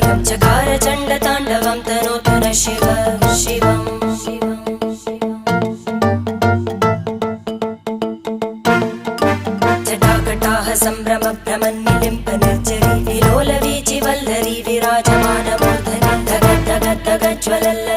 कायं चकार चण्डताण्डवं तनोतु न शिव शिवम् जटाकटाह सम्भ्रम भ्रमन्निलिम्प निर्जरी विलोलवीचि वल्लरी विराजमानमूर्धनि धग धग धग ज्वलल्ल